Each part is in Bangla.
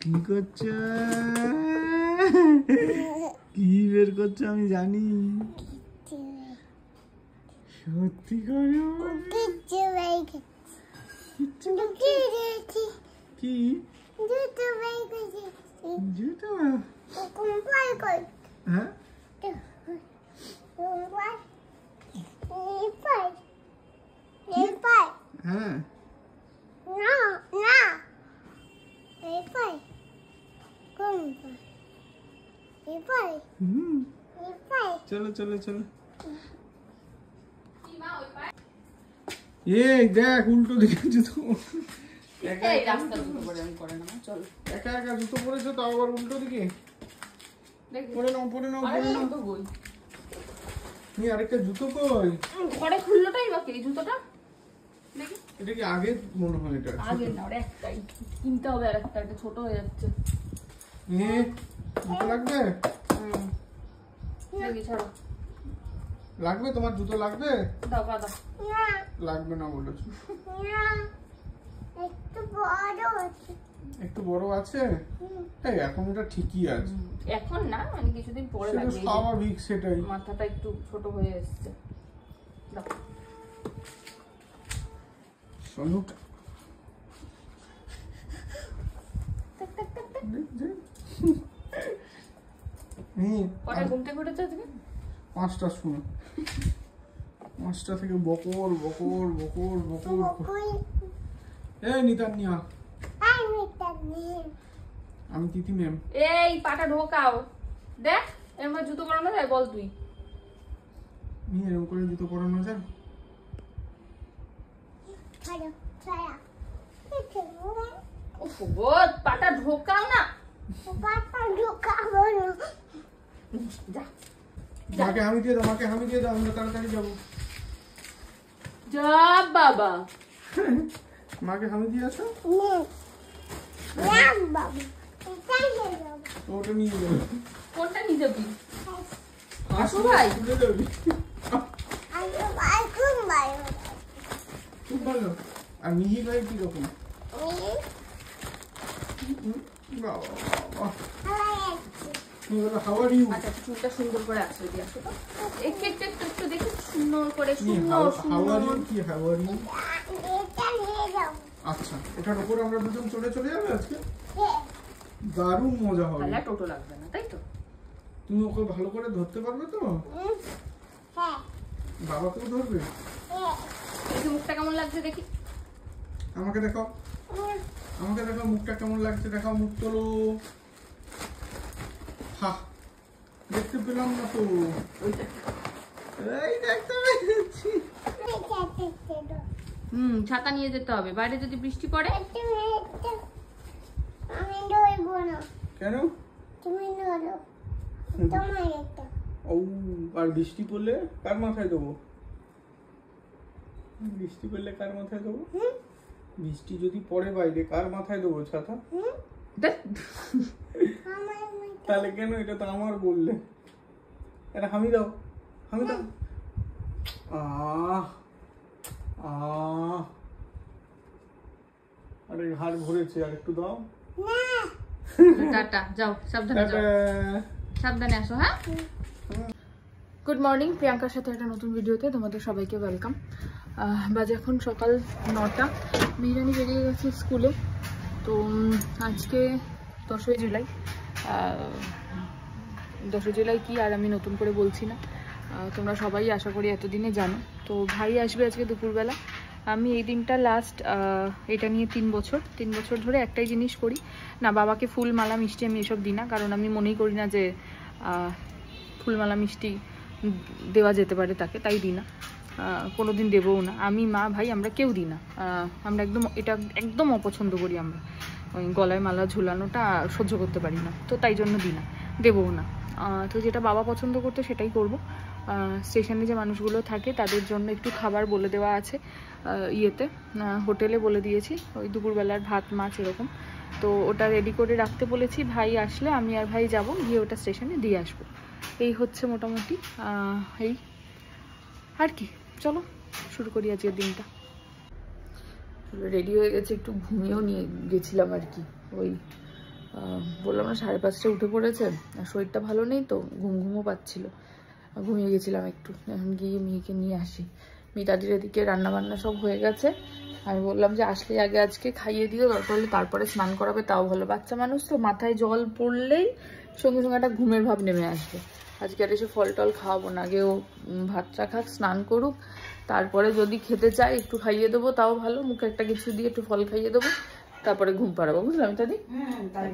কি করছো? কি বের করছো আমি জানি। সত্যি করো। কি জুতো? হ্যাঁ হ্যাঁ চলো চলো চলো। এই দেখ উল্টো দিকে জুতো। একা একা জুতো পরেছো, তাও আবার উল্টো দিকে। পরে নাও পরে নাও পরে নাও। আরেকটা জুতো কই? ঘরে খুললোটাই বাকি এই জুতোটা। দেখি এটা কি আগে মনে হয়? এটা আগে না, ওটা একটাই কিনতে হবে, আর একটা এটা ছোট হয়ে যাচ্ছে। জুতো লাগবে? দেখি ছাড়ো। লাগবে তোমার জুতো লাগবে? দাও দাও। লাগবে না বলেছো। একটু বড় আছে। এই এখন এটা ঠিকই আছে। এখন না, মানে কিছুদিন পরে লাগবে। স্বাভাবিক, সেটাই। মাথাটা একটু ছোট হয়ে এসেছে। দাও সনুক। কটা ঘুম থেকে উঠেছো আজকে? 5টার সময়। 5টা থেকে বকর বকর বকর বকর। এই নিতান্নিয়া, আমি তিথি ম্যাম। এই পাটা ঢোকাও। দেখ এরকম জুতো পরানো যায়? বল তুই। এরকম করে জুতো পরানো যায়? পাটা ঢোকাও না। মাকে হামি দিয়ে দাও, মাকে হামি দিয়ে দাও, আমরা তাড়াতাড়ি যাবো। যা বাবা, মাকে হামি দিয়ে আসো। ওটা নিয়ে যাবো। কোনটা নিয়ে যাবি? আসো ভাই। খুব ভালো। আর মিহি ভাই কিরকম? আচ্ছা চুলটা সুন্দর করে আসলে দিয়ে আসো তো। একটু একটু একটু একটু দেখি সুন্দর করে। সুন্দর সুন্দর। আচ্ছা, এটার উপর আমরা দুজন চলে চলে যাবে আজকে। দারুণ মজা হবে। তাহলে টোটো লাগবে না, তাই তো? তুমি ওকে ভালো করে ধরতে পারবে তো? হ্যাঁ। বাবাকেও ধরবে? দেখি মুখটা কেমন লাগছে দেখি। আমাকে দেখাও, আমাকে দেখাও মুখটা কেমন লাগছে। দেখাও, মুখ তোলো। হা, দেখতে পেলাম না তো। এই দেখতে পেয়েছি। ছাতা নিয়ে যেতে হবে, বাইরে যদি বৃষ্টি পড়ে। কেন? ও, আর বৃষ্টি পড়লে কার মাথায় দেবো? বৃষ্টি পড়লে কার মাথায় দেবো? বৃষ্টি যদি পড়ে বাইরে, কার মাথায় দেবো ছাতা? তাহলে কেন? এটা তো আমার বললে। এটা হামি দাও, হামি দাও। আরে হাড় ভরেছে, আর একটু দাও। টাটা, যাও সাবধানে যাও। সাবধানে আসো। হ্যাঁ, গুড মর্নিং। প্রিয়াঙ্কার সাথে একটা নতুন ভিডিওতে তোমাদের সবাইকে ওয়েলকাম। বাজে এখন সকাল 9টা। মেহরানি বেরিয়ে গেছে স্কুলে। তো আজকে 10ই জুলাই। 10ই জুলাই কি আর আমি নতুন করে বলছি না, তোমরা সবাই আশা করি এতদিনে জানো। তো ভাই আসবে আজকে দুপুরবেলা। আমি এই দিনটা লাস্ট এটা নিয়ে 3 বছর ধরে একটাই জিনিস করি না, বাবাকে ফুল মালা মিষ্টি আমি এসব দিই না, কারণ আমি মনেই করি না যে ফুলমালা মিষ্টি দেওয়া যেতে পারে তাকে, তাই দিই না, কোনোদিন দেবও না। আমি, মা, ভাই আমরা কেউ দিই না। আমরা এটা একদম অপছন্দ করি। আমরা ওই গলায় মালা ঝুলানোটা সহ্য করতে পারি না, তো তাই জন্য দিই না, দেবও না। তো যেটা বাবা পছন্দ করতো সেটাই করব। স্টেশনে যে মানুষগুলো থাকে তাদের জন্য একটু খাবার বলে দেওয়া আছে, হোটেলে বলে দিয়েছি, ওই দুপুরবেলার ভাত মাছ এরকম। তো ওটা রেডি করে রাখতে বলেছি। ভাই আসলে আমি আর ভাই যাব, গিয়ে ওটা স্টেশনে দিয়ে আসবো। এই হচ্ছে মোটামুটি এই আর কি। চলো শুরু করি আজকের দিনটা। রেডি হয়ে গেছে, একটু ঘুমিয়েও নিয়ে গেছিলাম আর কি। ওই বললাম না 5:30টায় উঠে পড়েছে, আর শরীরটা ভালো নেই তো, ঘুমও পাচ্ছিল, ঘুমিয়ে গেছিলাম একটু। এখন গিয়ে মেয়েকে নিয়ে আসি। মিতাদির এদিকে রান্নাবান্না সব হয়ে গেছে। আমি বললাম যে আসলে আগে আজকে খাইয়ে দিও, দরকার হলে তারপরে স্নান করাবে, তাও ভালো। বাচ্চা মানুষ তো, মাথায় জল পড়লেই সঙ্গে সঙ্গে একটা ঘুমের ভাব নেমে আসবে। আজকে আর এসে ফল টল খাওয়াবো না, আগে ও ভাতটা খাক, স্নান করুক, তারপরে যদি খেতে চাই একটু খাইয়ে দেবো, তাও ভালো। মুখে একটা কিছু দিয়ে একটু ফল খাইয়ে দেবো, তারপরে ঘুম পাড়াবো, বুঝলাম মিতাদি?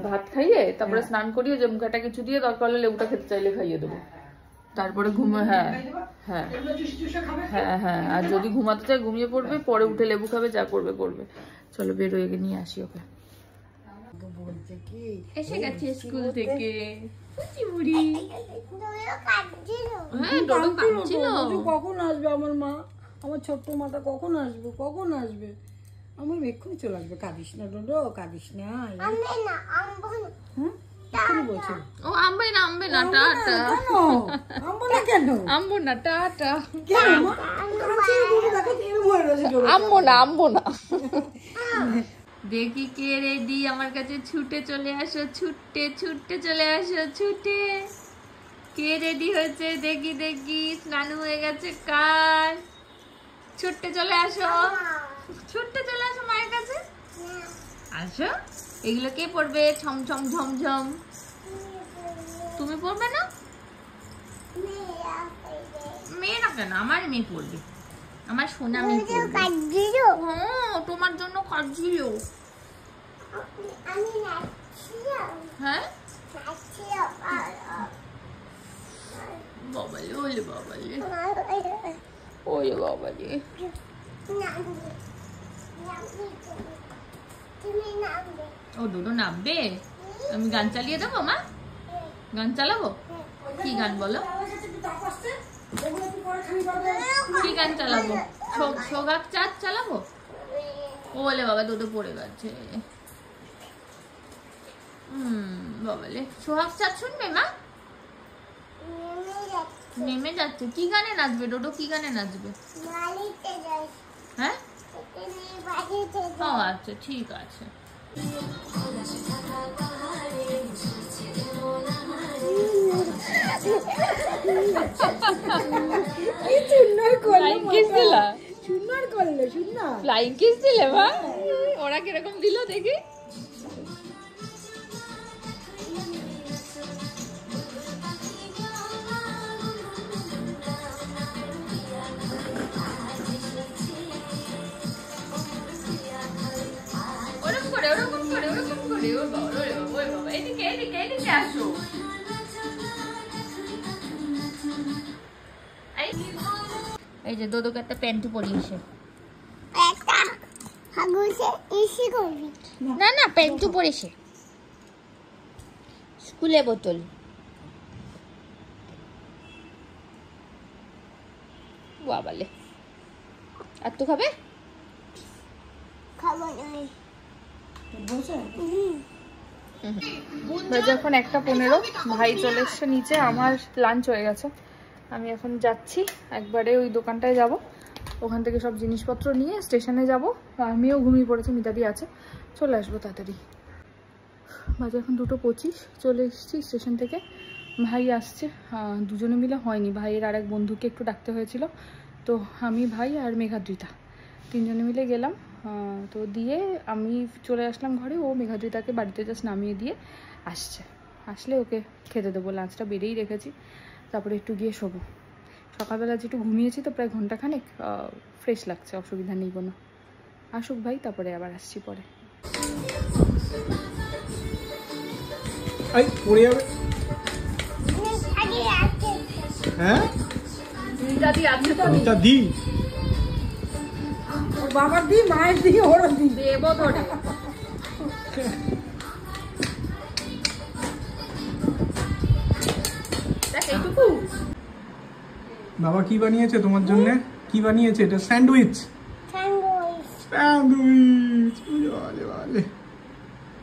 ভাত খাইয়ে তারপরে স্নান করিয়ে যে মুখে একটা কিছু দিয়ে, দরকার হলে লেবুটা খেতে চাইলে খাইয়ে দেবো, তারপরে ঘুমে। হ্যাঁ হ্যাঁ হ্যাঁ হ্যাঁ, আর যদি ঘুমাতে চায় ঘুমিয়ে পড়বে, পরে উঠে লেবু খাবে, যা করবে করবে। চলো বেরোয় নিয়ে আসি ওকে। এসে গেছে স্কুল থেকে কখন আসবে আমার মা, আমার ছোট্ট মাটা কখন আসবে, কখন আসবে? আমার এক্ষুনি চলে আসবে। কাঁদিস না ডোডো, কাঁদিস না। ও আম্বে না টাটা। আম্বো না টাটা। আম্বো না। দেখি কে রেডি, আমার কাছে ছুটে চলে আসো, ছুটে চলে আসো, ছুটে। কে রেডি হয়েছে দেখি দেখি, স্নান হয়ে গেছে কার? ছুটে চলে আসো মায়ের কাছে, আসো। এগুলো কে পড়বে? ছমছম ঝমঝম। তুমি পড়বে না? মেয়েরা কেন, আমার মেয়ে পড়বে, আমার সোনা মেয়ে পড়বে। হ্যাঁ, তোমার জন্য কাঁদছিল। হ্যাঁ বাবালে, ওলে বাবালে, ওলে বাবালে। ও দুটো নামবে? আমি গান চালিয়ে দেবো মা? গান চালাবো? কি গান বলো? কি গান চালাবো? সোগাক চাঁদ চালাবো? ও বলে বাবা দুটো পড়ে গেছে। বাবালে, সোহাগ চাঁদ শুনবে মা? নেমে যাচ্ছে। কি গানে নাচবে ডোডো? কি গানে নাচবে? হ্যাঁ, ও আচ্ছা ঠিক আছে। ফ্লাইং কিস দিলে মা? ওরা কিরকম দিল দেখি। ওরকম করে ও বাবা, এদিকে আসো। এই যে দোদোকে একটা প্যান্টু পরিয়েছে। না প্যান্টু পরেছে, স্কুলে বোতল। বাবালে, আর তো খাবে? এখন 1:15, ভাই চলে এসছে নিচে, আমার লাঞ্চ হয়ে গেছে। আমি এখন যাচ্ছি, একবারে ওই দোকানটায় যাব, ওখান থেকে সব জিনিসপত্র নিয়ে স্টেশনে যাব। আমিও ঘুমিয়ে পড়েছি, মিতাদি আছে, চলে আসবো তাড়াতাড়ি। বাজে এখন 2:25, চলে এসেছি স্টেশন থেকে। ভাই আসছে, দুজনে মিলে হয়নি, ভাইয়ের আরেক বন্ধুকে একটু ডাকতে হয়েছিল, তো আমি, ভাই আর মেঘাদ্রিতা তিনজনে মিলে গেলাম। তো দিয়ে আমি চলে আসলাম ঘরে, ও মেঘাদ্রিতাকে বাড়িতে জাস্ট নামিয়ে দিয়ে আসলে ওকে খেতে দেবো। লাঞ্চটা বেড়েই রেখেছি, তারপরে একটু গিয়ে শোবো। সকালবেলা যেটু ঘুমিয়েছি তো প্রায় ঘন্টাখানেক, ফ্রেশ লাগছে, অসুবিধা নেই কোনো। আসুক ভাই, তারপরে আবার আসছি পরে। হ্যাঁ দি বাবার দি, মায়ের দি, ওর দি দেব ধরে। বাবা কি বানিয়েছে তোমার জন্য? কি বানিয়েছে? এটা স্যান্ডউইচ। স্যান্ডউইচ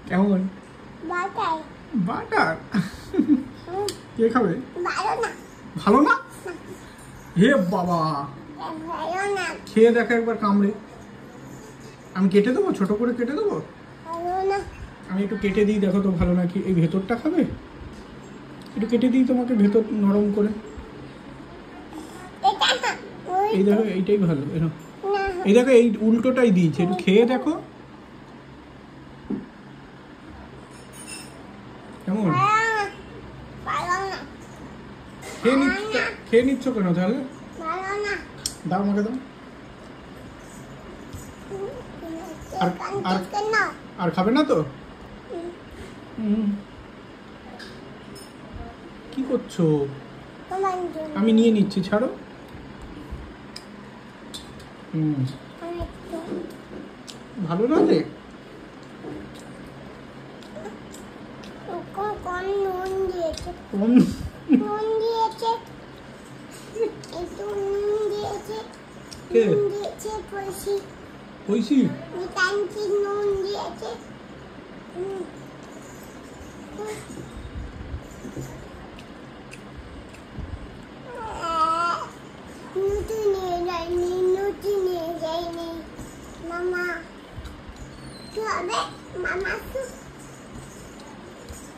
কেমন? বাটার। কে খাবে? ভালো না? হে বাবা, খেয়ে দেখো একবার কামড়ে। আমি কেটে দেবো, ছোট করে কেটে দেবো। আমি একটু কেটে দিই, দেখো তো ভালো নাকি। এই ভেতরটা খাবে? একটু কেটে দিই তোমাকে ভেতর নরম করে। এই দেখো এইটাই ভালো। এই দেখো এই উল্টোটাই দিয়েছে, একটু খেয়ে দেখো কেমন। খেয়ে নিচ্ছ কেন তাহলে? দাও আমাকে দাও। আর খাবে না তো? কি করছো? আমি নিয়ে নিচ্ছি, ছাড়ো। ভালো লাগে? ঐশী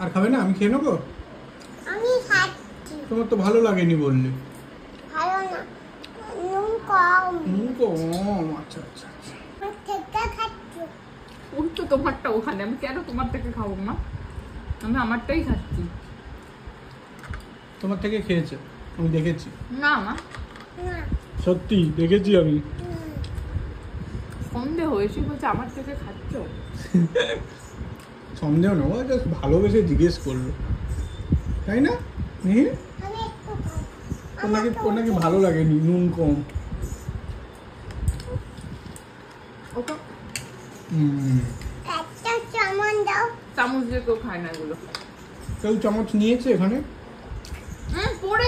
আর খাবে না? আমি খেয়ে নেবো। আমি খাচ্ছি। তোমার তো ভালো লাগেনি বললে। ভালো না, নুন কম। নুন কম, আচ্ছা আচ্ছা আচ্ছা। থেকে খাচ্ছি। ওই তো তোমারটা ওখানে, আমি কেন তোমার থেকে খাবো মা? আমি আমারটাই খাচ্ছি। তোমার থেকে খেয়েছে, আমি দেখেছি। না মা, না, সত্যি দেখেছি আমি। সন্দেহ এসে বলছে আমার থেকে খাচ্ছ। সন্দেহ না, ও জাস্ট ভালোবেসে জিজ্ঞেস করলো, তাই না? মিহির, আমি একটু খাই। ওর নাকি ভালো লাগেনি, নুন কম। ওটা একটা চামচ দাও। চামচ দিয়ে কেউ খায় না এগুলো। কেউ চামচ নিয়েছে এখানে? পড়ে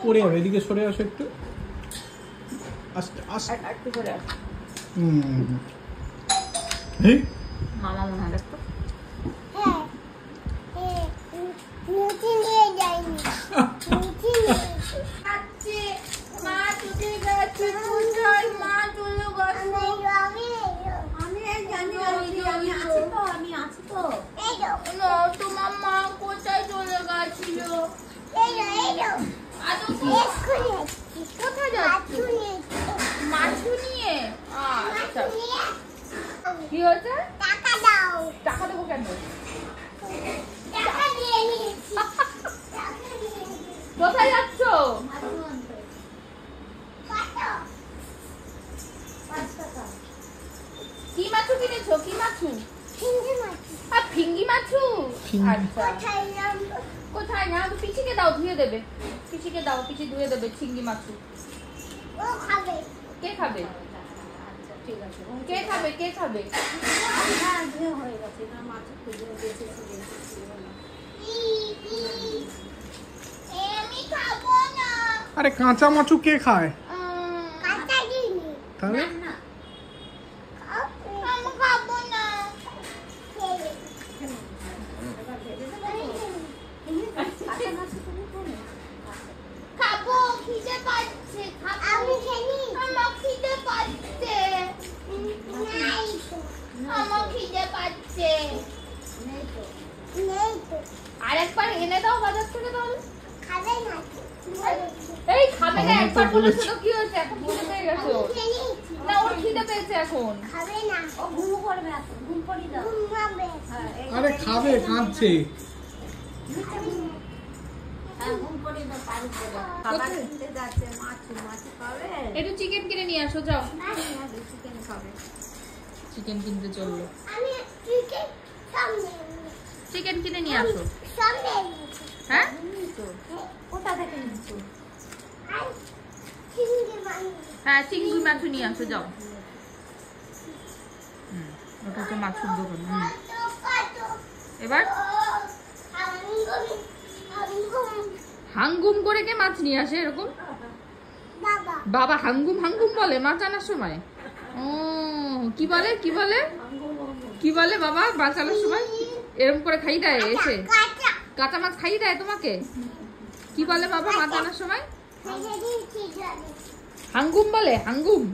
পড়ে যাবে, এদিকে সরে আসো একটু, আস্তে আস্তে। একটু করে আস। মামা মনে হয় দেখতো। হ্যাঁ, মুচি নিয়ে যাইনি। মুচি নিয়ে খাচ্ছে মা, চলে গেছে কোথায়? মা চলে গেছে। আমি জানি আমি আছি তো। এই দাও, না, তোমার মা কোথায় চলে গেছিল? এই দাও, এই দাও। এক্ষুনি আসছি। কোথায় যাচ্ছে? মাছু নিয়ে এসছি। মাছু নিয়ে? আচ্ছা, মাছু নিয়ে কি হয়েছে? টাকা দাও। টাকা দেবো কেন? টাকা দিয়ে নিয়েছি। টাকা দিয়ে নিয়েছি। কোথায় যাচ্ছ? কত? কি মাছু কিনেছো? কি মাছু? চিংড়ি মাছ। আর ফিঙ্গি মাছু? ফিঙ্গি। আচ্ছা, কোথায় নামবো? কোথায় না? পিসিকে দাও, ধুয়ে দেবে। পিসিকে দাও, পিসি ধুয়ে দেবে চিংড়ি মাছু। ও খাবে। কে খাবে? ঠিক আছে, কে খাবে? কে খাবে? হয়ে গেছে না, মাছ খুঁজে দিয়েছে। আমি খাবো না। আরে কাঁচা মাছু কে খায় কাঁচা দিইনি। তাহলে? আমি খাবো না। খাবো, খিদে পাচ্ছে। আমি খেলি। আমার খিদে পাচ্ছে। নাই তো। আমার খিদে পাচ্ছে। নেই তো। আরেকবার এনে দাও বাজার থেকে তাহলে। খাবে না। এই খাবে না, আমার তো একবার বলেছো বলেছি। তো কি হয়েছে? এখন খিদে পেয়ে গেছে আমি ওর। খেয়েছি। না, ওর খিদে পেয়েছে এখন। খাবে না। ও ঘুম করবে এখন, ঘুম পড়ি দাও। ঘুমাবে। আরে খাবে, কাঁদছে। ঘুম পড়ি দাও, পানি দেবো। খাবার কিনতে যাচ্ছে, মাছ খাবে। একটু চিকেন কিনে নিয়ে আসো, যাও। চিকেন খাবে। চিকেন কিনতে চললো। আমি চিকেন সামনে। চিকেন কিনে নিয়ে আসো। সামনে। হ্যাঁ, কোথা থেকে নিচ্ছো? আর চিংড়ি মাছ। হ্যাঁ, চিংড়ি মাছ নিয়ে আসো, যাও। ওটা হচ্ছে মাছের দোকান। এবার হাঙ্গুম করে কে মাছ নিয়ে আসে এরকম? বাবা হাঙ্গুম হাঙ্গুম বলে মাছ আনার সময়? ও, কি বলে কি বলে কি বলে বাবা মাছ আনার সময়? এরকম করে খাই দেয় এসে? কাঁচা মাছ খাইয়ে দেয় তোমাকে? কি বলে বাবা মাছ আনার সময়? হাঙ্গুম বলে, হাঙ্গুম।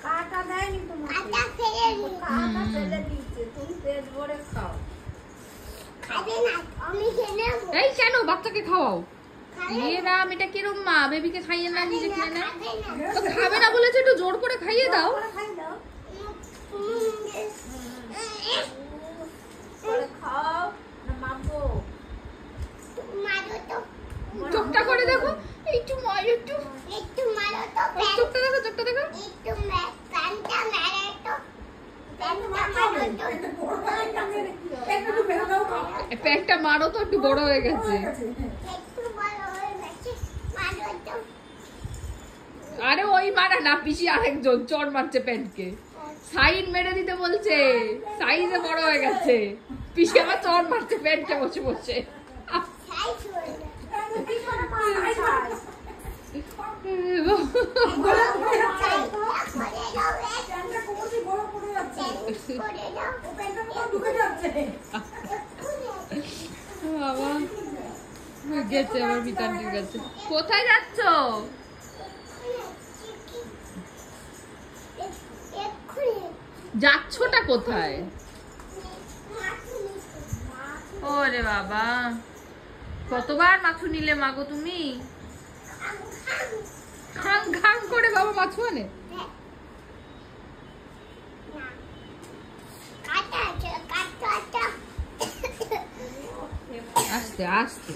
কাটা দেয়নি তোমাকে, কাটা ফেলে দিয়েছে, তুমি পেট ভরে খাও। এই কেন বাচ্চাকে খাওয়াও? রাম, এটা কিরম মা? বেবিকে খাইয়ে না, নিজে খেয়ে না? তো খাবে না বলেছে, একটু জোর করে খাইয়ে দাও। খাও না মাগো, চোখটা করে দেখো, একটু মারো, একটু চোখটা দেখো, চোখটা দেখো। প্যান্টটা মারো তো, একটু বড় হয়ে গেছে। আরে ওই মারা না, পিসি আরেকজন চড় মারছে প্যান্টকে, সাইড মেরে দিতে বলছে, সাইজে বড় হয়ে গেছে। পিসি আবার চড় মারছে প্যান্টটা বসে বসে। গেছে আমার পিতান্তির কাছে। কোথায় যাচ্ছ? যাচ্ছটা কোথায়? ওরে বাবা, কতবার মাছু নিলে মাগো তুমি? খাং খাং করে বাবা মাছু আনে। আস্তে আস্তে।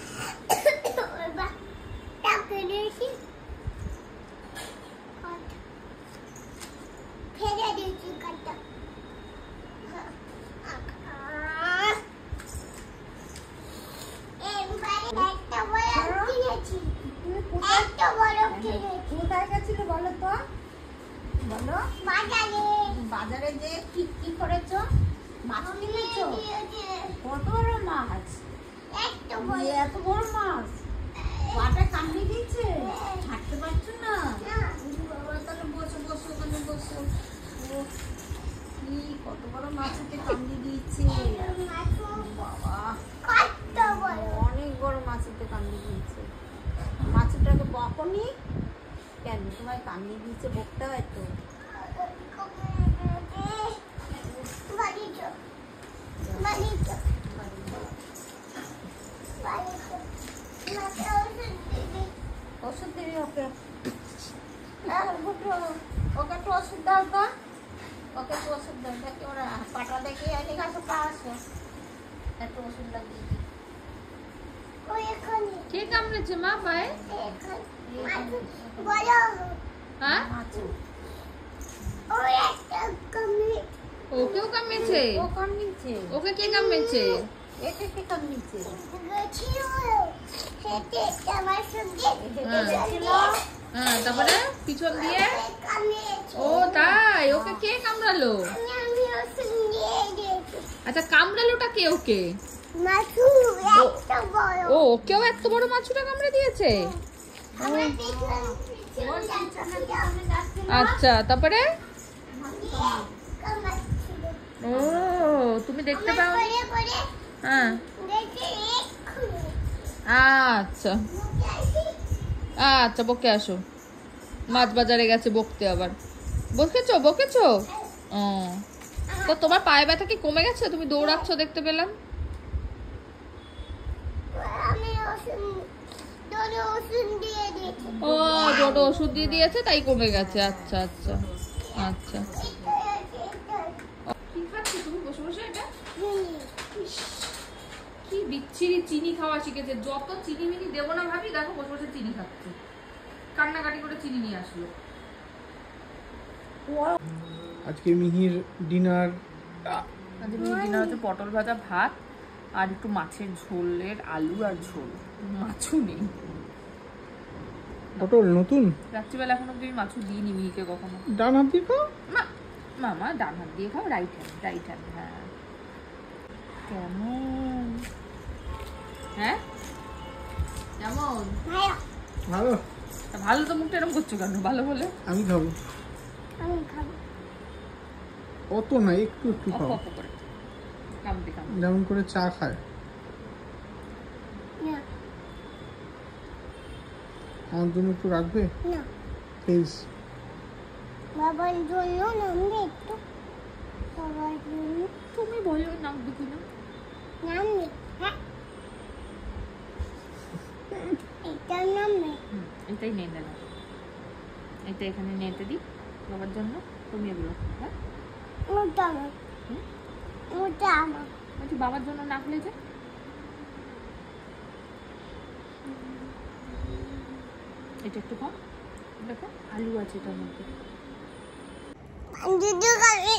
কোথায় গেছিল বলো তো, বলো? বাজারে যে কি করেছো? মাছ কিনেছো? কত বড় মাছ? এত বড় মাছ বাটা কামড়ে দিয়েছে, হাঁটতে পারছো না? তাহলে বসো বসো, ওখানে বসো। কত বড় মাছকে কামড়ে দিয়েছে বাবা, অনেক বড় মাছকে কামড়ে দিয়েছে। মাছটাকে বকনি কেন? তোমায় কামড়ে দিয়েছে, বকতে হয় তো। ওষুধ দিবি ওকে, ওকে একটু ওষুধ দাও তো, ওকে একটু ওষুধ দাও। দেখি ওরা পাটা দেখে এদিকে আসো, আসো, একটু ওষুধ লাগিয়ে দিই। কে কামড়েছে মা পায়ে? হ্যাঁ, ওকেও কামড়েছে? ও কামড়েছে। ওকে কে কামড়েছে? একে কে কামড়েছে? হ্যাঁ, তারপরে পিছন দিয়ে? ও তাই, ওকে কে কামড়ালো? আচ্ছা, কামড়ালোটা কে ওকে? ও, ওকেও এত বড় মাছুটা কামড়ে দিয়েছে? আচ্ছা, তারপরে? ও, তুমি দেখতে পাও? হ্যাঁ, আচ্ছা আচ্ছা, বকে আসো। মাছ বাজারে গেছে বকতে আবার। বকেছো বকেছো? ও, তো তোমার পায়ে ব্যথা কি কমে গেছে? তুমি দৌড়াচ্ছ দেখতে পেলাম। ও, জোটো ওষুধ দিয়ে দিয়েছে তাই কমে গেছে। আচ্ছা আচ্ছা আচ্ছা। কি খাচ্ছ তুমি বসে বসে? এটা কি বিচ্ছিরি চিনি খাওয়া শিখেছে। যত চিনি মিনি দেবো না ভাবি, দেখো বসে বসে চিনি খাচ্ছে। কান্নাকাটি করে চিনি নিয়ে আসলো। আজকে মিহির ডিনার, আজকে মিহির ডিনার হচ্ছে পটল ভাজা, ভাত আর একটু মাছের ঝোলের আলু আর ঝোল। মাছও নেই। পটল নতুন? রাত্রিবেলা এখনো তুমি মাছও দিইনি মিহিকে কখনো। ডান হাত দিয়ে খাও? না মামা, ডান হাত দিয়ে খাও, রাইট হ্যান্ড, রাইট হ্যান্ড। হ্যাঁ, কেমন? হ্যাঁ, কেমন? ভালো। ভালো তো মুখটা এরকম করছো কেন? ভালো বলে। আমি খাবো। অত না, একটু একটু খাও, অল্প করে কামড়ে কামড়ে। যেমন করে চা খায়। না আমার জন্য একটু রাখবে না প্লিজ? বাবার জন্য নামবে একটু, বাবার জন্য তুমি বলো নামবে কিনা। নামবে। হ্যাঁ এটা নামবে। এটাই নিয়ে নেন, এটা এখানে নেতে দিই বাবার জন্য, তুমি এগুলো। হ্যাঁ ওটা আমার, ওটা আমার। বলছি বাবার জন্য না হলে যে এটা একটু খাও, দেখো আলু আছে এটার মধ্যে। দুধু খাবে।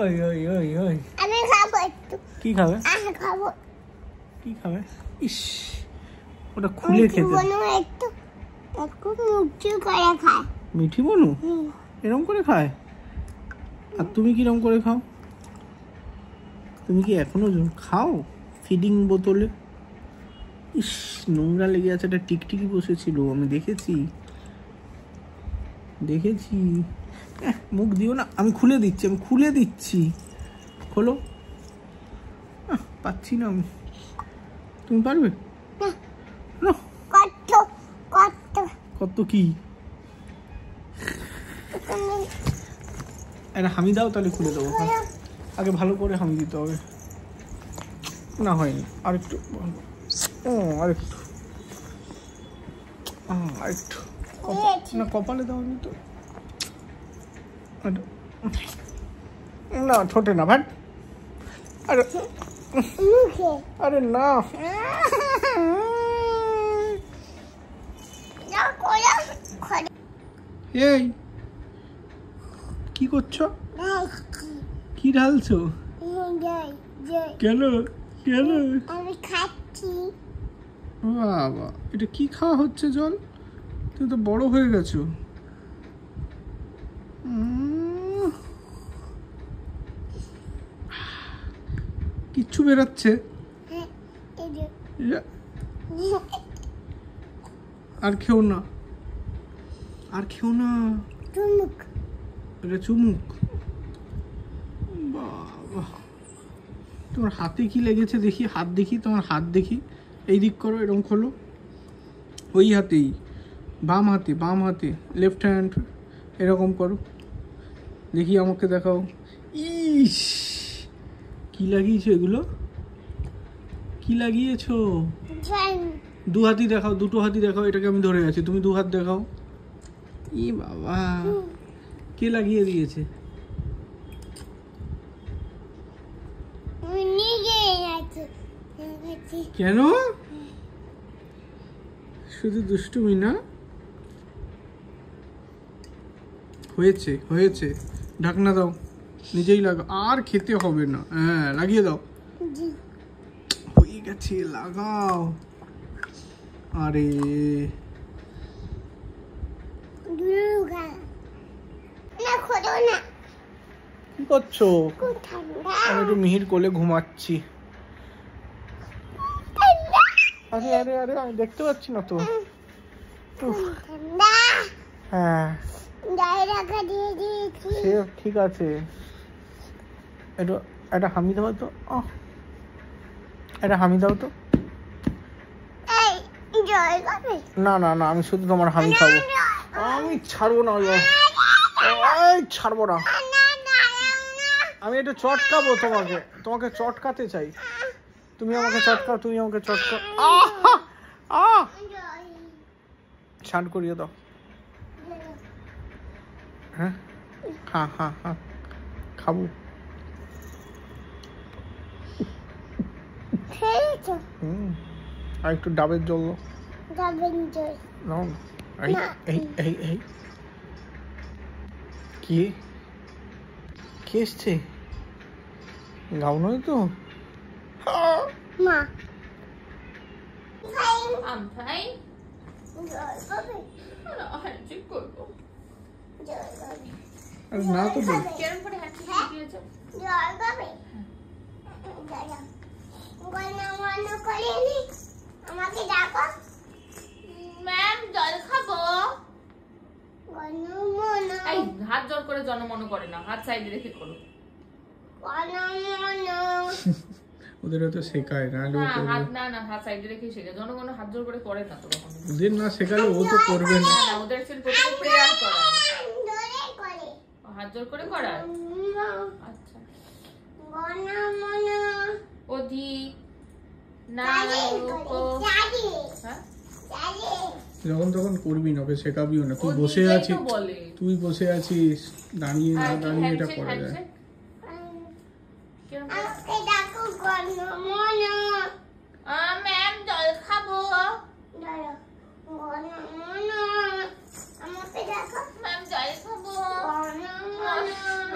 ওই ওই ওই ওই আমি খাবো একটু। কি খাবে? আমি খাবো কি খাবে? ইস, ওটা খুলে খেতে। বনু একটু একটু মুচি করে খায়। মিঠি বনু হুম। এরকম করে খায়? আর তুমি কিরকম করে খাও? তুমি কি এখনো খাও ফিডিং বোতলে? ইস, নোংরা লেগে আছে, একটা টিকটিকি বসেছিল, আমি দেখেছি দেখেছি। মুখ দিও না, আমি খুলে দিচ্ছি, আমি খুলে দিচ্ছি, খোলো। পাচ্ছি না আমি। তুমি পারবে না? কত কত কত কি? একটা হামি দাও, তাহলে খুলে দেবো। আগে ভালো করে হামি দিতে হবে। না হয়নি, আরেকটু, ও আরেকটু, আরেকটু না, কপালে দাও আমি তো। না ঠোঁটে না, ভাট। আরে মুখে আরে না, যা কোলা খড় এই কি করছো? খাচ্ছি। কি ঢালছো? যাই যাই কেন কেন? আমি খাচ্ছি। বাবা, এটা কি খাওয়া হচ্ছে জল? তুমি তো বড় হয়ে গেছো। কিচ্ছু বেরাচ্ছে? হ্যাঁ এই যে আর খেও না, আর খেও না। চুমুক এটা চুমুক। বাবা, তোমার হাতে কি লেগেছে দেখি, হাত দেখি, তোমার হাত দেখি। এই দিক করো, এরকম খোলো। ওই হাতেই, বাম হাতে, বাম হাতে, লেফট হ্যান্ড, এরকম করো দেখি, আমাকে দেখাও। ইস, কি লাগিয়েছো এগুলো? কি লাগিয়েছো? যাই দু হাতই দেখাও, দুটো হাতই দেখাও। এটাকে আমি ধরে আছি, তুমি দু হাত দেখাও। ই বাবা, কে লাগিয়ে দিয়েছে? আমি নিজে আছি। কেন? শুধু দুষ্টুমি না? হয়েছে হয়েছে, ঢাকনা দাও, নিজেই লাগাও, আর খেতে হবে না। হ্যাঁ, লাগিয়ে দাও। হয়ে গেছে, লাগাও। আরে দুর্গা না খোলো না, কি করছো? খুব ঠান্ডা আমি একটু মিহির কোলে ঘুমাচ্ছি। ঠান্ডা আরে আরে আরে, আমি দেখতে পাচ্ছি না তো। উফ, ঠান্ডা। হ্যাঁ গায়ে রাখা দিয়ে দিয়েছি। সে ঠিক আছে। একটু একটা হামি দাও তো। একটা হামি দাও তো। এই জল খাবে? না না না, আমি শুধু তোমার হামি খাবো। আমি ছাড়বো না, এই ছাড়বো না। আমি একটু চটকাবো তোমাকে, তোমাকে চটকাতে চাই। তুমি আমাকে চটকাও, তুমি আমাকে চটকাও। ছাড় করিয়ে দাও। হ্যাঁ হ্যাঁ হ্যাঁ হ্যাঁ, খাবো। খেয়েছো? আর একটু ডাবের জল দাও। যাবেন জল নাও না। এই এই এই এই, কি কে এসছে? গাও নয় তো? মা আমি খাই জল খাবে? না, হ্যান্ডশেক করবো। জল খাবে? আরে না তো বল। কেরম করে হ্যান্ডশেক দিয়েছো? জল খাবে? মনে করিনি, আমাকে ডাকো। ম্যাম জল খাবো। গণমন এই হাত জোর করে জনমন করে না, হাত সাইডে রেখে করো। ওদের হয়তো শেখায় না, হাত সাইডে রেখে শেখে। জনগণ হাত জোর করে করে না তো কখনো। ওদের না শেখালে ও তো করবে না। ওদের প্রথমে প্রেয়ার করায়, হাত জোর করে করায়। আচ্ছা অধিক না যখন তখন করবি না, ওকে শেখাবিও না। তুই বসে আছিস দাঁড়িয়ে না দাঁড়িয়ে এটা করা যায়। ম্যাম জল খাবো, ম্যাম জল খাবো,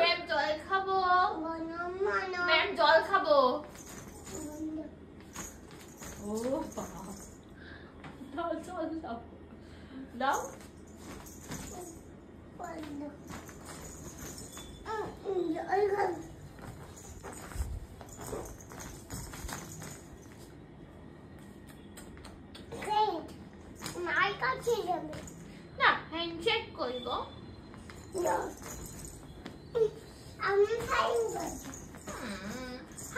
ম্যাম জল খাবো, ম্যাম জল খাবো। ও বাবা, দাও জল দাও, দাও। না হ্যান্ডশেক করবো।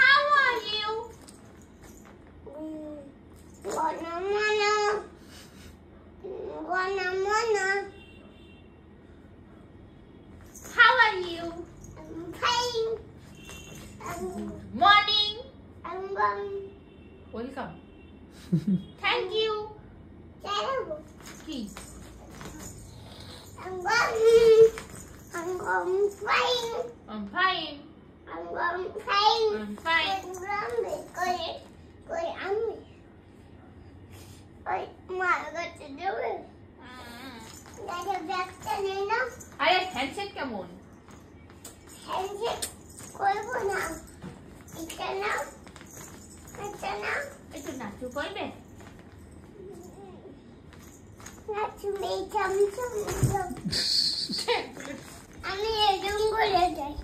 How are you? How are you? Morning. Welcome. Thank you. কি? I'm fine. I'm fine. আরে হ্যান্ডশেক কেমন? একটু নাচু করবে? আমি এরকম করে যাই।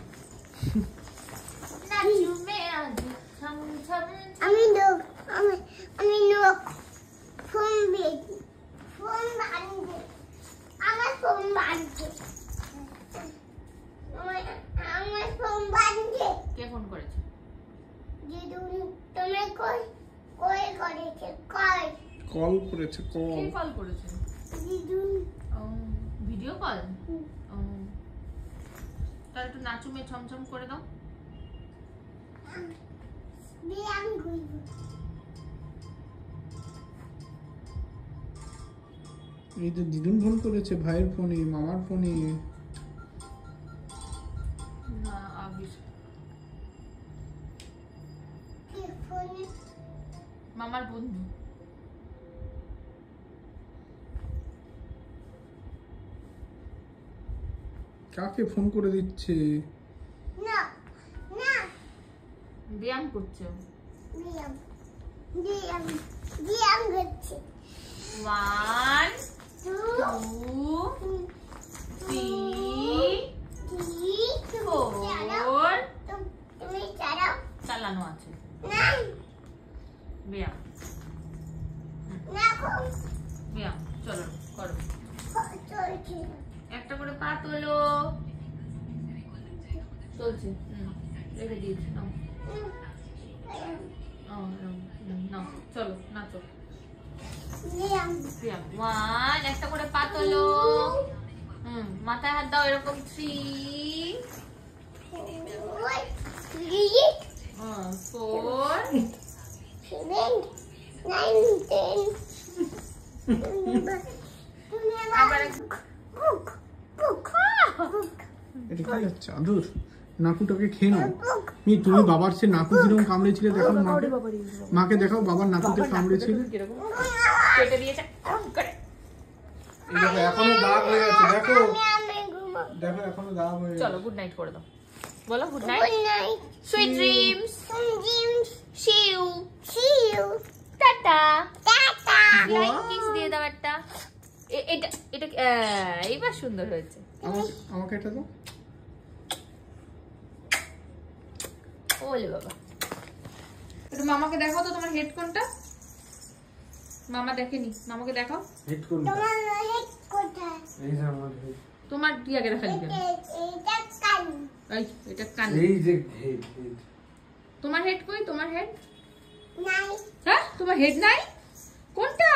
আমি লোক ফোন বাঁধছে, আমার ফোন বাঁধছে, আমার ফোন বাঁধছে। কে ফোন করেছে? দিদুন তোমার কল করেছে, কল করেছে। কে কল করেছে? দিদুন। ও ভিডিও কল। ও তাহলে একটু নাচুমে ছমছম করে দাও। ব্যায়াম করব। এই তো দিদুন ফোন করেছে, ভাইয়ের ফোনে, মামার ফোনে। না আবির মামার বন্ধু। কাকে ফোন করে দিচ্ছে? না না ব্যায়াম করছে। ব্যায়াম করছে। 1 2 3 4 তুমি চালাও। চালানো আছে। না ব্যায়াম ব্যায়াম চলো করো। চলছে। একটা করে পা তোলো। চলছে। রেখে দিয়েছি। নাও নাও চলো নাচো। ব্যায়াম 1 একটা করে পা তোলো। মাথায় হাত দাও এরকম 3 4 7 9 10 আবার এটা কি চাদর? নাকুটাকে খেয়ে নাও। তুমি বাবার সে নাকু কিরকম কামড়েছিলে দেখো, মাকে দেখাও বাবার নাকুতে কামড়েছিলে। কেটে দিয়েছে। এখনো দাগ হয়ে গেছে, দেখো দেখো এখনো দাগ হয়ে গেছে। চলো গুড নাইট করে দাও। বলো good night. Sweet dreams. See you. Tata. Flying kiss দিয়ে দাও একটা। এটা এটা এইবার সুন্দর হয়েছে। আমাকে এটা দাও। ওলে বাবা, একটু মামাকে দেখাও তো তোমার হেডফোনটা। মামা দেখেনি, মামাকে দেখাও হেডফোনটা। তোমার হেড কোথায়? এই যে আমার হেড। তোমার কি আগে রাখালি কেন? এটা কাল কান এই এটা কান। এই যে হেড হেড তোমার হেড কই? তোমার হেড নাই হ্যাঁ, তোমার হেড নাই? কোনটা?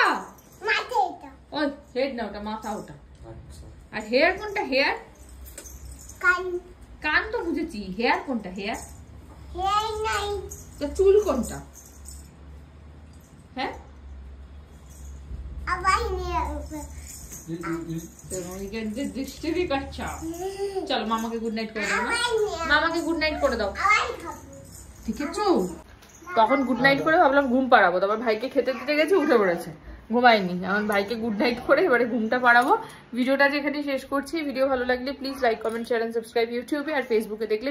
মাথা এটা ওই হেড না, ওটা মাথা ওটা। আচ্ছা আর হেয়ার কোনটা? হেয়ার কান কান তো বুঝেছি, হেয়ার কোনটা? হেয়ার হেয়ার নাই তো চুল কোনটা? হ্যাঁ আবার নিয়ে দৃষ্টি করছ। চলো মামাকে গুড নাইট করে দাও। আবার নিয়ে মামাকে গুড নাইট করে দাও, আবার খাবো ঠিক আছে? তখন গুড নাইট করে ভাবলাম ঘুম পাড়াবো, তারপর ভাইকে খেতে দিতে গেছে, উঠে পড়েছে, ঘুমাইনি। আমার ভাইকে গুড নাইট করে এবারে ঘুমটা পাড়াবো। ভিডিওটা যেখানে শেষ করছি। ভিডিও ভালো লাগলে please like comment share and subscribe ইউটিউবে, আর ফেসবুকে দেখলে